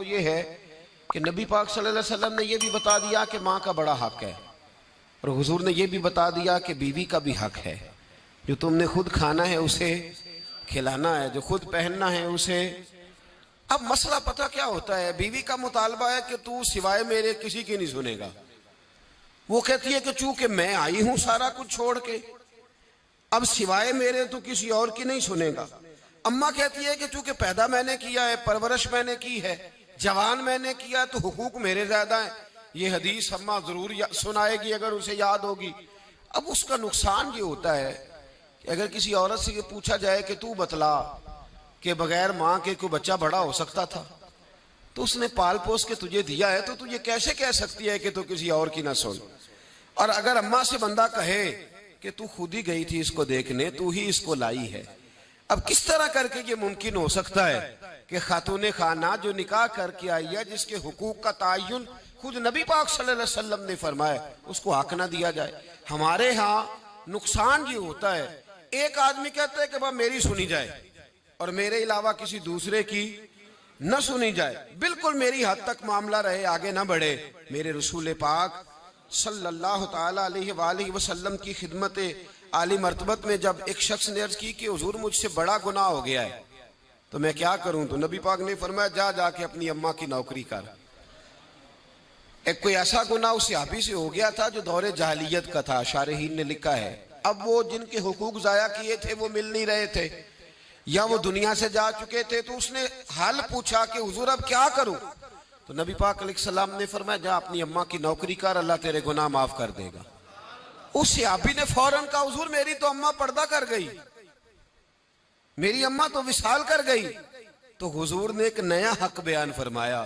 ये है कि नबी पाक सल्लल्लाहु अलैहि वसल्लम ने ये भी बता दिया कि माँ का बड़ा हक है, और हुजूर ने ये भी बता दिया कि बीवी का भी हक है। जो तुमने खुद खाना है उसे खिलाना है, जो खुद पहनना है उसे। अब मसला पता क्या होता है, बीवी का मुतालबा है कि तू सिवाय मेरे किसी की नहीं सुनेगा। वो कहती है कि चूंकि मैं आई हूं सारा कुछ छोड़ के, अब सिवाय मेरे तो किसी और की नहीं सुनेगा। अम्मा कहती है कि चूंकि पैदा मैंने किया है, परवरिश मैंने की है, जवान मैंने किया है, तो हुकूक मेरे ज्यादा है। ये हदीस अम्मा जरूर सुनाएगी अगर उसे याद होगी। अब उसका नुकसान ये होता है कि अगर किसी औरत से ये पूछा जाए कि तू बतला कि बगैर माँ के कोई बच्चा बड़ा हो सकता था, तो उसने पाल पोस के तुझे दिया है, तो तू ये कैसे कह सकती है कि तू किसी और की ना सुन। और अगर अम्मा से बंदा कहे कि तू खुद ही गई थी इसको देखने, तू ही इसको लाई है, अब किस तरह करके ये मुमकिन हो सकता है कि खातून खाना जो निकाह करके आई है, जिसके हुकूक का तायुन खुद नबी पाक सल्लल्लाहु अलैहि वसल्लम ने फरमाया, उसको हक ना दिया जाए। हमारे यहाँ नुकसान ये होता है, एक आदमी कहता है कि भाई मेरी सुनी जाए और मेरे अलावा किसी दूसरे की न सुनी जाए, बिल्कुल मेरी हद तक मामला रहे, आगे ना बढ़े। मेरे रसूल पाक सल्लल्लाहु ताला अलैहि वसल्लम की खिदमत आली मर्तबत में जब एक शख्स ने अर्ज की कि हुजूर मुझसे बड़ा गुनाह हो गया है, तो मैं क्या करूं, तो नबी पाक ने फरमाया जा जाके अपनी अम्मा की नौकरी कर। एक कोई ऐसा गुनाह उस सहाबी से हो गया था जो दौरे जहालियत का था, शारहीन ने लिखा है। अब वो जिनके हुकूक जाया किए थे वो मिल नहीं रहे थे, या वो दुनिया से जा चुके थे, तो उसने हाल पूछा कि हुजूर अब क्या करूं, तो नबी पाक अलैहिस्सलाम ने फरमाया जा अपनी अम्मा की नौकरी कर, अल्लाह तेरे गुनाह माफ कर देगा। उस सहाबी ने फौरन कहा हुजूर मेरी तो अम्मा पर्दा कर गई, मेरी अम्मा तो विसाल कर गई। तो हुजूर ने एक नया हक बयान फरमाया,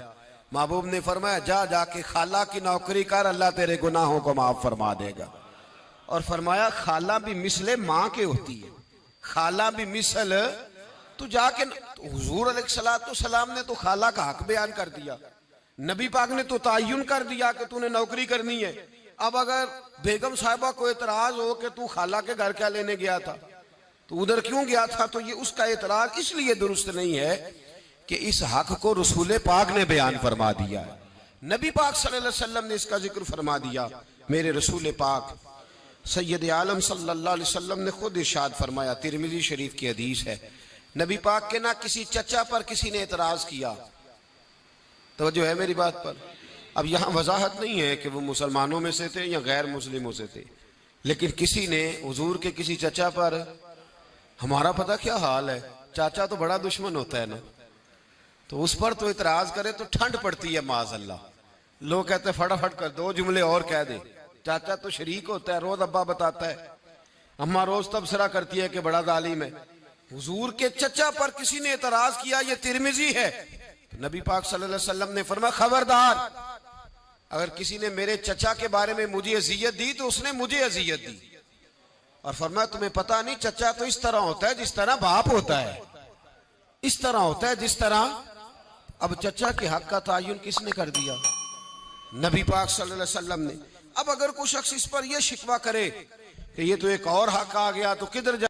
महबूब ने फरमाया जा जाके खाला की नौकरी कर, अल्लाह तेरे गुनाहों को माफ फरमा देगा। और फरमाया खाला भी मिसले माँ के होती है, खाला भी मिसल, तू जाके। तो हुजूर अलैहिस्सलाम ने तो खाला का हक बयान कर दिया, नबी पाक ने तो तायुन कर दिया कि तूने नौकरी करनी है। अब अगर बेगम साहिबा को एतराज हो कि तू खाला के घर क्या लेने गया था, तो उधर क्यों गया था, तो ये उसका एतराज इसलिए दुरुस्त नहीं है कि इस हक को रसूल पाक ने बयान फरमा दिया है। नबी पाक सल्लल्लाहु अलैहि वसल्लम ने इसका जिक्र फरमा दिया। मेरे रसूल पाक सैयद आलम सल्लल्लाहु अलैहि वसल्लम ने खुद इरशाद फरमाया, तिरमिज़ी शरीफ की हदीस है, नबी पाक के ना किसी चचा पर किसी ने एतराज किया, तो जो है मेरी बात पर। अब यहाँ वजाहत नहीं है कि वो मुसलमानों में से थे या गैर मुस्लिमों से थे, लेकिन किसी ने हुजूर के किसी चचा पर, हमारा पता क्या हाल है, चाचा तो बड़ा दुश्मन होता है ना, तो उस पर तो इतराज करे तो ठंड पड़ती है माज़अल्लाह। लोग कहते फटाफट कर दो जुमले और कह दे, चाचा तो शरीक होता है, रोज अब्बा बताता है, अम्मा रोज तबसरा करती है कि बड़ा जालिम है। हुजूर के चचा पर किसी ने इतराज किया, ये तिरमिज़ी है। तो नबी पाक सल्लल्लाहु अलैहि वसल्लम ने फरमाया खबरदार, अगर किसी ने मेरे चचा के बारे में मुझे अजियत दी तो उसने मुझे अजियत दी। और फरमाया तुम्हें पता नहीं, चचा तो इस तरह होता है जिस तरह बाप होता है, इस तरह होता है जिस तरह। अब चचा के हक का तायुन किसने कर दिया, नबी पाक सल्लल्लाहु अलैहि वसल्लम ने। अब अगर कोई शख्स इस पर यह शिकवा करे कि ये तो एक और हक आ गया, तो किधर